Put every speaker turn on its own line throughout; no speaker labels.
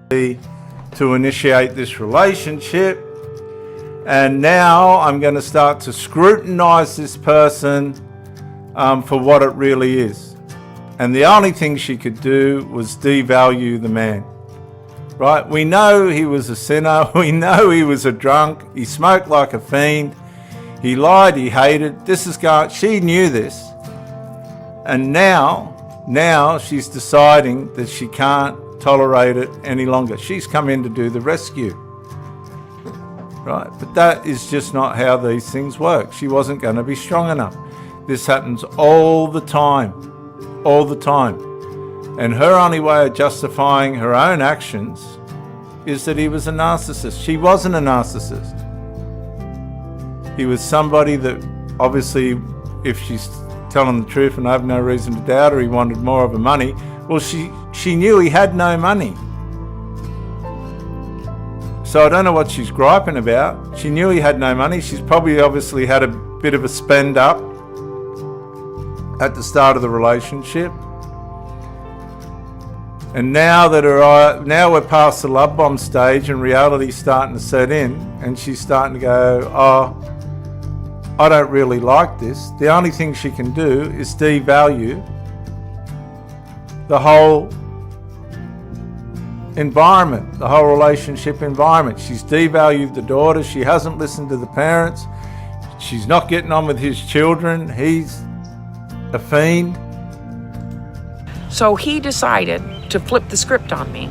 to initiate this relationship. And now I'm going to start to scrutinize this person for what it really is. And the only thing she could do was devalue the man. Right? We know he was a sinner. We know he was a drunk. He smoked like a fiend. He lied. He hated. She knew this. And now she's deciding that she can't tolerate it any longer. She's come in to do the rescue. Right? But that is just not how these things work. She wasn't going to be strong enough. This happens all the time. All the time. And her only way of justifying her own actions is that he was a narcissist. She wasn't a narcissist. He was somebody that obviously, if she's telling the truth, and I have no reason to doubt her, he wanted more of her money. Well, she knew he had no money. So I don't know what she's griping about. She knew he had no money. She's probably obviously had a bit of a spend up at the start of the relationship. And now we're past the love bomb stage and reality's starting to set in, and she's starting to go, oh, I don't really like this. The only thing she can do is devalue the whole environment, the whole relationship environment. She's devalued the daughter. She hasn't listened to the parents. She's not getting on with his children. He's a fiend.
So he decided to flip the script on me,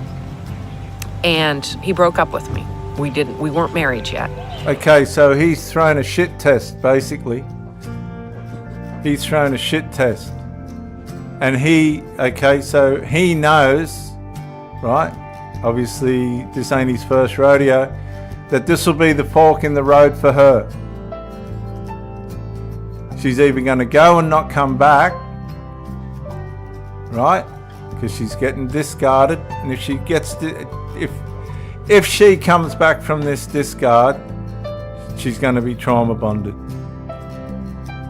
and he broke up with me. We weren't married yet.
Okay, so he's thrown a shit test, basically. He's thrown a shit test. And so he knows, right? Obviously, this ain't his first rodeo, that this will be the fork in the road for her. She's either going to go and not come back, right? Because she's getting discarded, and if she comes back from this discard, she's going to be trauma bonded,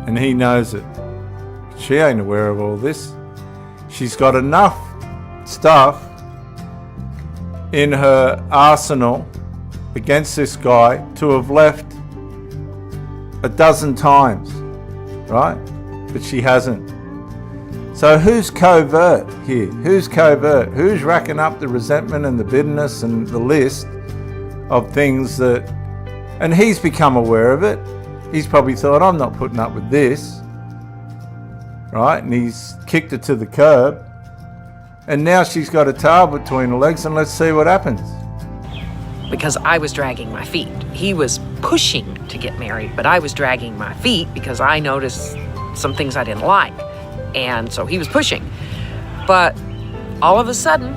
and he knows it. She ain't aware of all this. She's got enough stuff in her arsenal against this guy to have left a dozen times, right? But she hasn't. So who's covert here? Who's covert? Who's racking up the resentment and the bitterness and the list of things that... And he's become aware of it. He's probably thought, I'm not putting up with this. Right? And he's kicked her to the curb. And now she's got a tail between her legs, and let's see what happens.
Because I was dragging my feet. He was pushing to get married, but I was dragging my feet because I noticed some things I didn't like. And so he was pushing. But all of a sudden,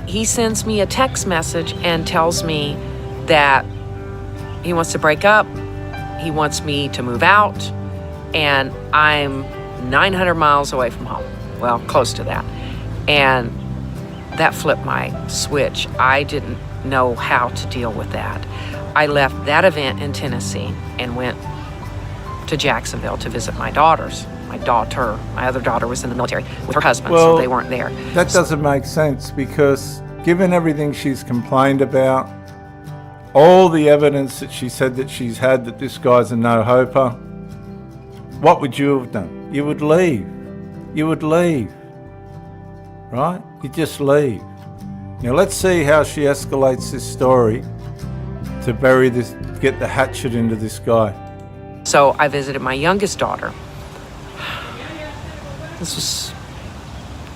he sends me a text message and tells me that he wants to break up. He wants me to move out. And I'm 900 miles away from home. Well, close to that. And that flipped my switch. I didn't know how to deal with that. I left that event in Tennessee and went to Jacksonville to visit my daughters. My other daughter was in the military with her husband, so they weren't there.
That doesn't make sense, because given everything she's complained about, all the evidence that she said that she's had that this guy's a no-hoper, what would you have done? You would leave. You would leave. Right? You just leave. Now let's see how she escalates this story to bury this, get the hatchet into this guy.
So I visited my youngest daughter.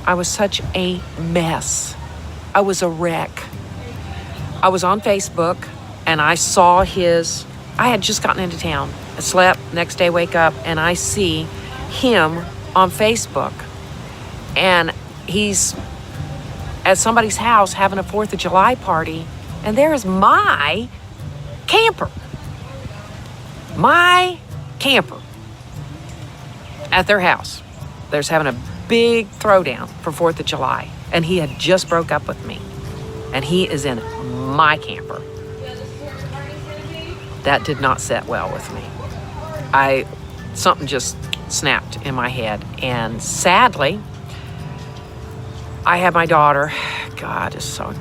I was such a mess. I was a wreck. I was on Facebook and I saw I had just gotten into town. I slept, next day wake up and I see him on Facebook. And he's at somebody's house having a 4th of July party, and there is my camper at their house. They're having a big throwdown for 4th of July, and he had just broke up with me, and he is in my camper. That did not set well with me. Something just snapped in my head, and sadly, I had my daughter. God, it's so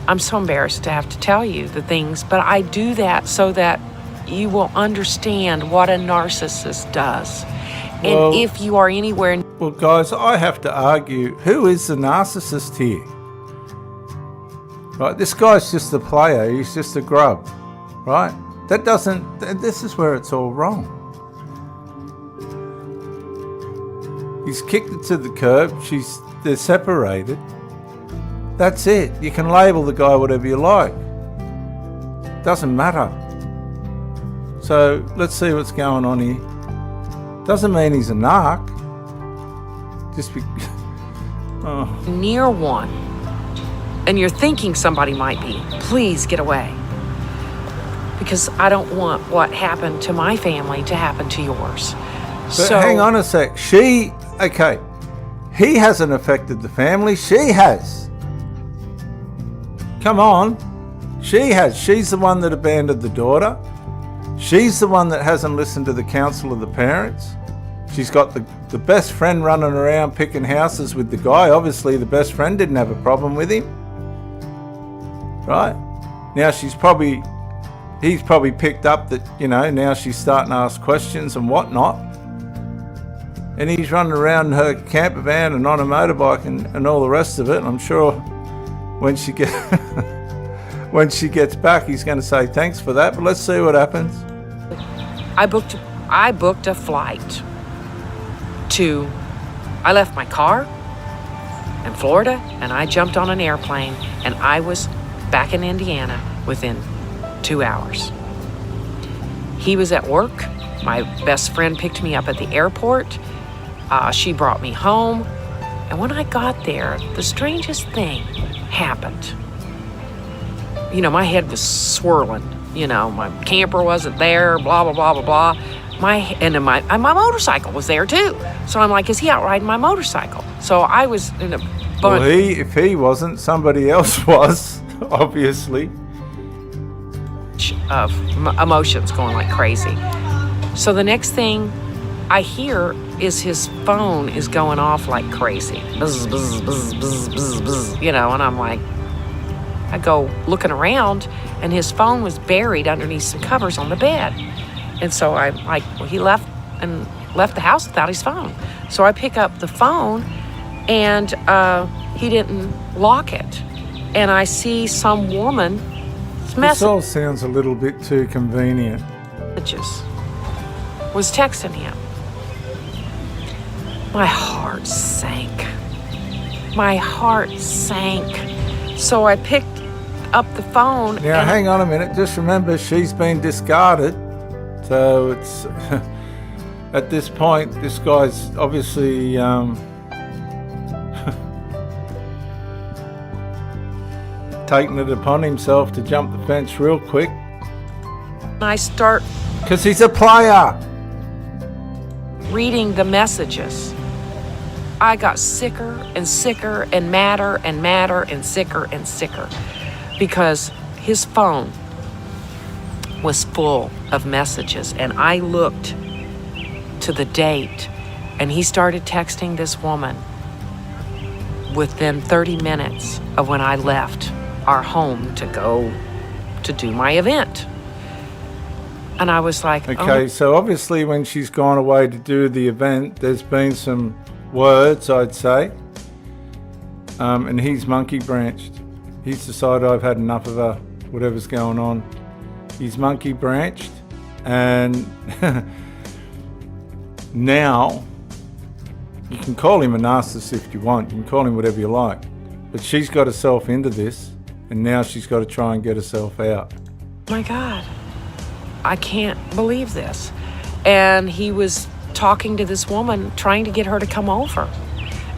I'm so embarrassed to have to tell you the things, but I do that so that you will understand what a narcissist does.
Well,
and if you are anywhere...
Well, guys, I have to argue, who is the narcissist here? Right, this guy's just a player, he's just a grub, right? This is where it's all wrong. He's kicked it to the curb, they're separated. That's it. You can label the guy whatever you like. Doesn't matter. So let's see what's going on here. Doesn't mean he's a narc. Just be
near one, and you're thinking somebody might be, please get away. Because I don't want what happened to my family to happen to yours.
But hang on a sec. He hasn't affected the family. She has. Come on. She has. She's the one that abandoned the daughter. She's the one that hasn't listened to the counsel of the parents. She's got the best friend running around picking houses with the guy. Obviously, the best friend didn't have a problem with him. Right? Now he's probably picked up that, now she's starting to ask questions and whatnot. And he's running around in her camper van and on a motorbike and all the rest of it. And I'm sure when she gets back, he's going to say thanks for that. But let's see what happens.
I booked a flight I left my car in Florida and I jumped on an airplane and I was back in Indiana within 2 hours. He was at work. My best friend picked me up at the airport. She brought me home. And when I got there, the strangest thing happened. My head was swirling. My camper wasn't there, blah, blah, blah, blah, blah. My motorcycle was there too. So I'm like, is he out riding my motorcycle? So I was in a bunch.
Well, if he wasn't, somebody else was, obviously.
Of emotions going like crazy. So the next thing I hear is his phone is going off like crazy. Buzz, buzz, buzz, buzz, buzz, buzz, and I'm like, I go looking around and his phone was buried underneath some covers on the bed. And so I'm like, well, he left the house without his phone. So I pick up the phone and he didn't lock it. And I see some woman
This all sounds a little bit too convenient.
Was texting him. My heart sank. So I picked up the phone.
Now, hang on a minute. Just remember, she's been discarded. So it's at this point, this guy's obviously taking it upon himself to jump the fence real quick.
Because
he's a player.
Reading the messages. I got sicker and sicker and madder and madder and sicker because his phone was full of messages, and I looked to the date and he started texting this woman within 30 minutes of when I left our home to go to do my event. And I was like,
okay, so obviously when she's gone away to do the event, there's been some words, I'd say. And he's monkey branched. He's decided I've had enough of her, whatever's going on. He's monkey branched. And now, you can call him a narcissist if you want. You can call him whatever you like. But she's got herself into this, and now she's got to try and get herself out.
My God. I can't believe this. And he was talking to this woman, trying to get her to come over.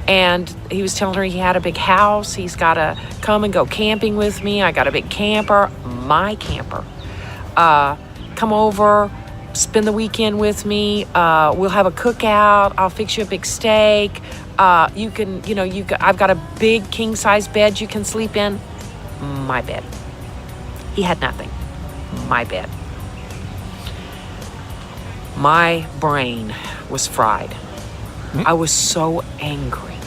And he was telling her he had a big house. He's got to come and go camping with me. I got a big camper, my camper. Come over, spend the weekend with me. We'll have a cookout. I'll fix you a big steak. I've got a big king-size bed you can sleep in. My bed. He had nothing. My bed. My brain was fried. I was so angry.